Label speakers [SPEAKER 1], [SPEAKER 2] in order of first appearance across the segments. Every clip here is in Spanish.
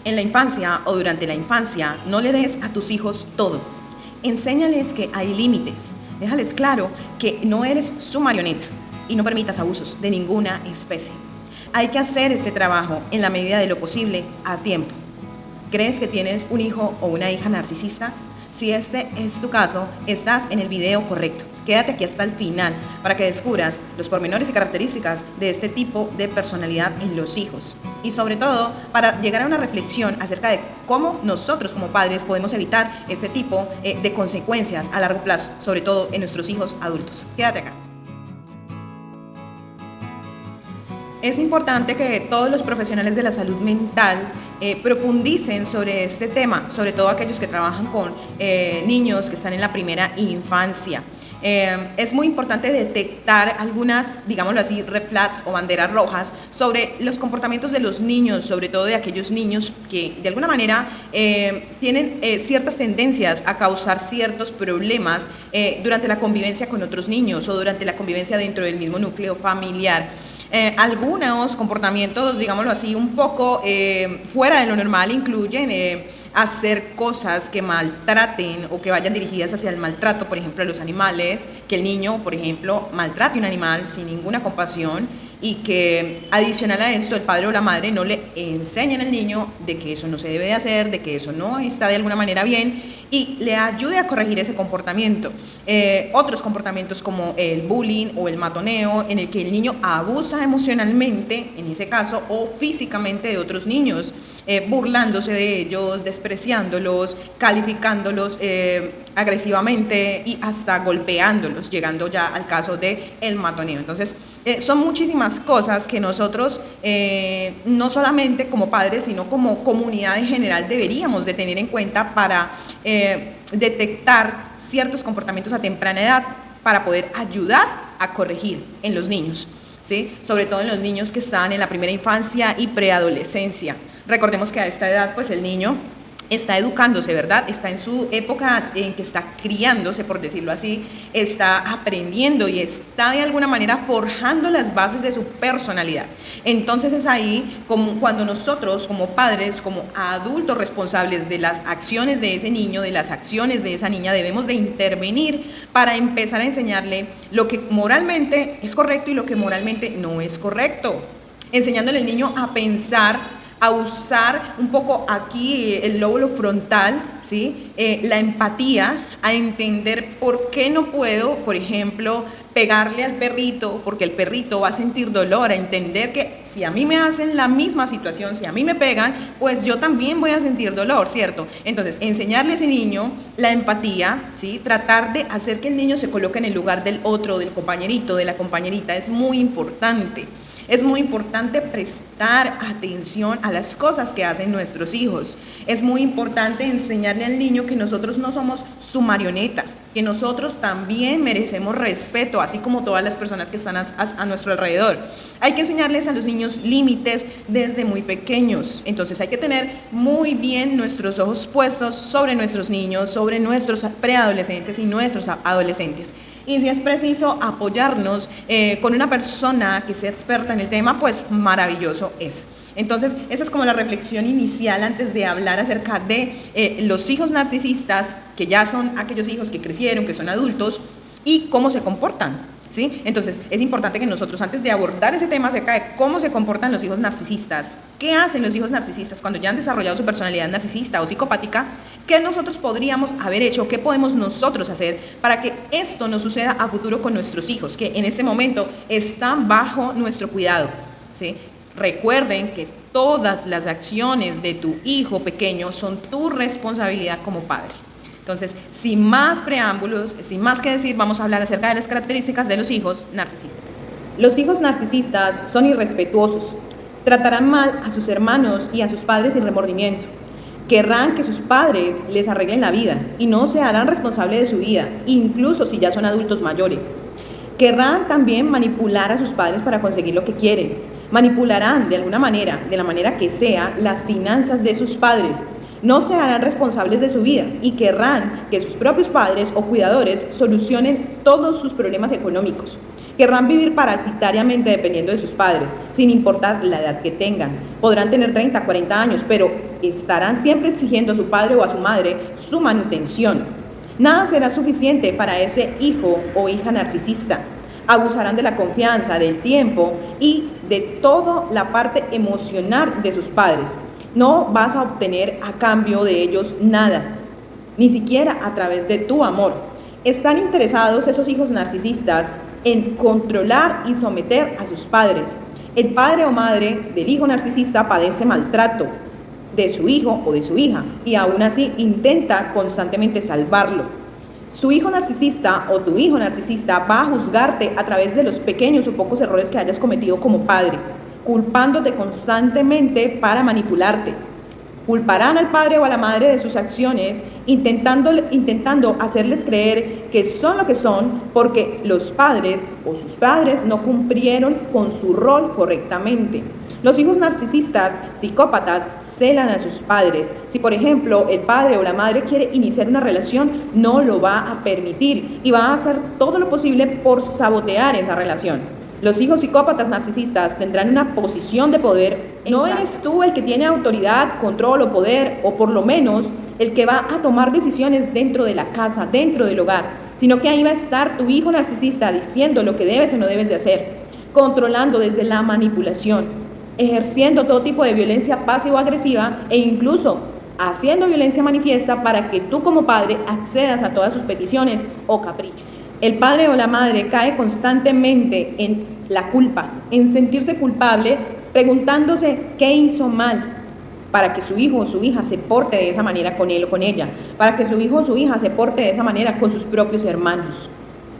[SPEAKER 1] En la infancia o durante la infancia, no le des a tus hijos todo. Enséñales que hay límites. Déjales claro que no eres su marioneta y no permitas abusos de ninguna especie. Hay que hacer este trabajo en la medida de lo posible a tiempo. ¿Crees que tienes un hijo o una hija narcisista? Si este es tu caso, estás en el video correcto. Quédate aquí hasta el final para que descubras los pormenores y características de este tipo de personalidad en los hijos. Y sobre todo, para llegar a una reflexión acerca de cómo nosotros como padres podemos evitar este tipo de consecuencias a largo plazo, sobre todo en nuestros hijos adultos. Quédate acá. Es importante que todos los profesionales de la salud mental profundicen sobre este tema, sobre todo aquellos que trabajan con niños que están en la primera infancia. Es muy importante detectar algunas, digámoslo así, red flags o banderas rojas sobre los comportamientos de los niños, sobre todo de aquellos niños que de alguna manera tienen ciertas tendencias a causar ciertos problemas durante la convivencia con otros niños o durante la convivencia dentro del mismo núcleo familiar. Algunos comportamientos, digámoslo así, un poco fuera de lo normal incluyen hacer cosas que maltraten o que vayan dirigidas hacia el maltrato, por ejemplo, a los animales, que el niño, por ejemplo, maltrate a un animal sin ninguna compasión y que adicional a esto el padre o la madre no le enseñen al niño de que eso no se debe de hacer, de que eso no está de alguna manera bien y le ayude a corregir ese comportamiento. Otros comportamientos como el bullying o el matoneo, en el que el niño abusa emocionalmente, en ese caso, o físicamente de otros niños, burlándose de ellos, despreciándolos, calificándolos agresivamente y hasta golpeándolos, llegando ya al caso del matoneo. Entonces, son muchísimas cosas que nosotros, no solamente como padres, sino como comunidad en general, deberíamos de tener en cuenta para detectar ciertos comportamientos a temprana edad para poder ayudar a corregir en los niños, ¿sí? Sobre todo en los niños que están en la primera infancia y preadolescencia. Recordemos que a esta edad, pues el niño está educándose, ¿verdad? Está en su época en que está criándose, por decirlo así, está aprendiendo y está de alguna manera forjando las bases de su personalidad. Entonces es ahí como cuando nosotros como padres, como adultos responsables de las acciones de ese niño, de las acciones de esa niña, debemos de intervenir para empezar a enseñarle lo que moralmente es correcto y lo que moralmente no es correcto. Enseñándole al niño a pensar, a usar un poco aquí el lóbulo frontal, ¿sí? La empatía, a entender por qué no puedo, por ejemplo, pegarle al perrito, porque el perrito va a sentir dolor, a entender que si a mí me hacen la misma situación, si a mí me pegan, pues yo también voy a sentir dolor, ¿cierto? Entonces, enseñarle a ese niño la empatía, ¿sí? Tratar de hacer que el niño se coloque en el lugar del otro, del compañerito, de la compañerita, es muy importante. Es muy importante prestar atención a las cosas que hacen nuestros hijos. Es muy importante enseñarle al niño que nosotros no somos su marioneta, que nosotros también merecemos respeto, así como todas las personas que están a nuestro alrededor. Hay que enseñarles a los niños límites desde muy pequeños. Entonces hay que tener muy bien nuestros ojos puestos sobre nuestros niños, sobre nuestros preadolescentes y nuestros adolescentes. Y si es preciso apoyarnos con una persona que sea experta en el tema, pues maravilloso es. Entonces, esa es como la reflexión inicial antes de hablar acerca de los hijos narcisistas, que ya son aquellos hijos que crecieron, que son adultos, y cómo se comportan, ¿sí? Entonces, es importante que nosotros, antes de abordar ese tema acerca de cómo se comportan los hijos narcisistas, qué hacen los hijos narcisistas cuando ya han desarrollado su personalidad narcisista o psicopática, qué nosotros podríamos haber hecho, qué podemos nosotros hacer para que esto no suceda a futuro con nuestros hijos, que en este momento están bajo nuestro cuidado, ¿sí? Recuerden que todas las acciones de tu hijo pequeño son tu responsabilidad como padre. Entonces, sin más preámbulos, sin más que decir, vamos a hablar acerca de las características de los hijos narcisistas. Los hijos narcisistas son irrespetuosos, tratarán mal a sus hermanos y a sus padres sin remordimiento. Querrán que sus padres les arreglen la vida y no se harán responsables de su vida, incluso si ya son adultos mayores. Querrán también manipular a sus padres para conseguir lo que quieren. Manipularán de alguna manera, de la manera que sea, las finanzas de sus padres. No se harán responsables de su vida y querrán que sus propios padres o cuidadores solucionen todos sus problemas económicos. Querrán vivir parasitariamente dependiendo de sus padres, sin importar la edad que tengan. Podrán tener 30, 40 años, pero estarán siempre exigiendo a su padre o a su madre su manutención. Nada será suficiente para ese hijo o hija narcisista. Abusarán de la confianza, del tiempo y de toda la parte emocional de sus padres. No vas a obtener a cambio de ellos nada, ni siquiera a través de tu amor. Están interesados esos hijos narcisistas en controlar y someter a sus padres. El padre o madre del hijo narcisista padece maltrato de su hijo o de su hija y aún así intenta constantemente salvarlo. Su hijo narcisista o tu hijo narcisista va a juzgarte a través de los pequeños o pocos errores que hayas cometido como padre, culpándote constantemente para manipularte. Culparán al padre o a la madre de sus acciones, intentando hacerles creer que son lo que son porque los padres o sus padres no cumplieron con su rol correctamente. Los hijos narcisistas, psicópatas, celan a sus padres. Si, por ejemplo, el padre o la madre quiere iniciar una relación, no lo va a permitir y va a hacer todo lo posible por sabotear esa relación. Los hijos psicópatas narcisistas tendrán una posición de poder. No eres tú el que tiene autoridad, control o poder, o por lo menos el que va a tomar decisiones dentro de la casa, dentro del hogar, sino que ahí va a estar tu hijo narcisista diciendo lo que debes o no debes de hacer, controlando desde la manipulación, ejerciendo todo tipo de violencia pasivo-agresiva e incluso haciendo violencia manifiesta para que tú como padre accedas a todas sus peticiones o caprichos. El padre o la madre cae constantemente en la culpa, en sentirse culpable, preguntándose qué hizo mal para que su hijo o su hija se porte de esa manera con él o con ella, para que su hijo o su hija se porte de esa manera con sus propios hermanos.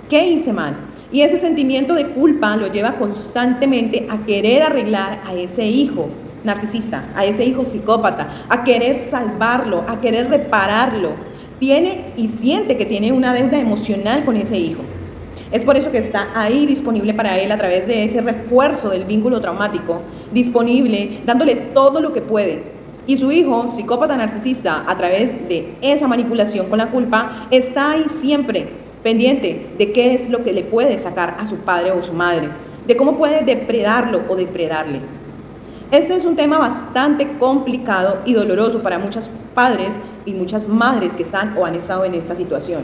[SPEAKER 1] ¿Qué hice mal? Y ese sentimiento de culpa lo lleva constantemente a querer arreglar a ese hijo narcisista, a ese hijo psicópata, a querer salvarlo, a querer repararlo. Tiene y siente que tiene una deuda emocional con ese hijo. Es por eso que está ahí disponible para él a través de ese refuerzo del vínculo traumático, disponible, dándole todo lo que puede. Y su hijo, psicópata narcisista, a través de esa manipulación con la culpa, está ahí siempre pendiente de qué es lo que le puede sacar a su padre o su madre, de cómo puede depredarlo o depredarle. Este es un tema bastante complicado y doloroso para muchos padres y muchas madres que están o han estado en esta situación.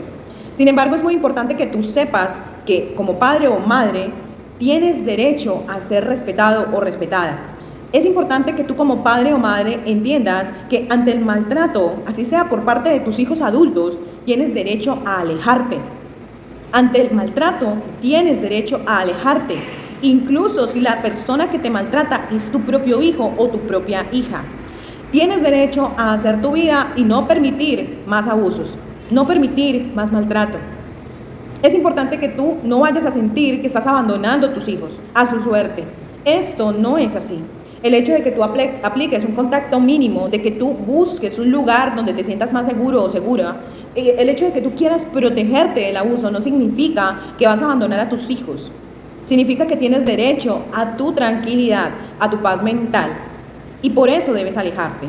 [SPEAKER 1] Sin embargo, es muy importante que tú sepas que como padre o madre tienes derecho a ser respetado o respetada. Es importante que tú como padre o madre entiendas que ante el maltrato, así sea por parte de tus hijos adultos, tienes derecho a alejarte. Ante el maltrato, tienes derecho a alejarte. Incluso si la persona que te maltrata es tu propio hijo o tu propia hija. Tienes derecho a hacer tu vida y no permitir más abusos, no permitir más maltrato. Es importante que tú no vayas a sentir que estás abandonando a tus hijos a su suerte. Esto no es así. El hecho de que tú apliques un contacto mínimo, de que tú busques un lugar donde te sientas más seguro o segura, el hecho de que tú quieras protegerte del abuso no significa que vas a abandonar a tus hijos. Significa que tienes derecho a tu tranquilidad, a tu paz mental, y por eso debes alejarte.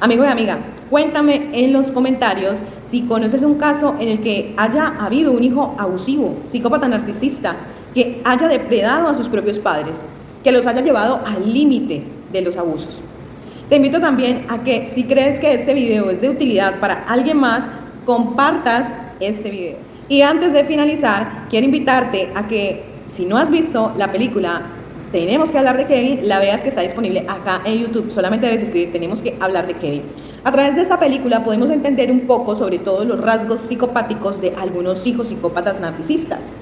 [SPEAKER 1] Amigo y amiga, cuéntame en los comentarios si conoces un caso en el que haya habido un hijo abusivo, psicópata narcisista, que haya depredado a sus propios padres, que los haya llevado al límite de los abusos. Te invito también a que si crees que este video es de utilidad para alguien más, compartas este video. Y antes de finalizar, quiero invitarte a que si no has visto la película Tenemos que hablar de Kevin, la veas que está disponible acá en YouTube. Solamente debes escribir Tenemos que hablar de Kevin. A través de esta película podemos entender un poco sobre todos los rasgos psicopáticos de algunos hijos psicópatas narcisistas.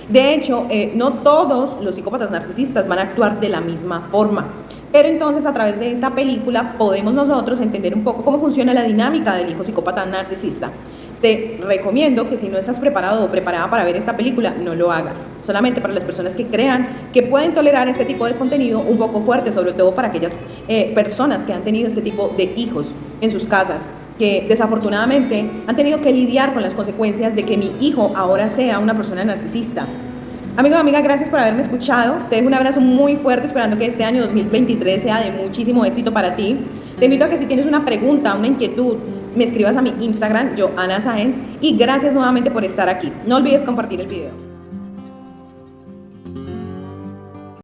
[SPEAKER 1] De hecho, no todos los psicópatas narcisistas van a actuar de la misma forma. Pero entonces a través de esta película podemos nosotros entender un poco cómo funciona la dinámica del hijo psicópata narcisista. Te recomiendo que si no estás preparado o preparada para ver esta película, no lo hagas. Solamente para las personas que crean que pueden tolerar este tipo de contenido un poco fuerte, sobre todo para aquellas personas que han tenido este tipo de hijos en sus casas, que desafortunadamente han tenido que lidiar con las consecuencias de que mi hijo ahora sea una persona narcisista. Amigo o amiga, gracias por haberme escuchado. Te dejo un abrazo muy fuerte, esperando que este año 2023 sea de muchísimo éxito para ti. Te invito a que si tienes una pregunta, una inquietud, me escribas a mi Instagram, Johanna Sáenz, y gracias nuevamente por estar aquí. No olvides compartir el video.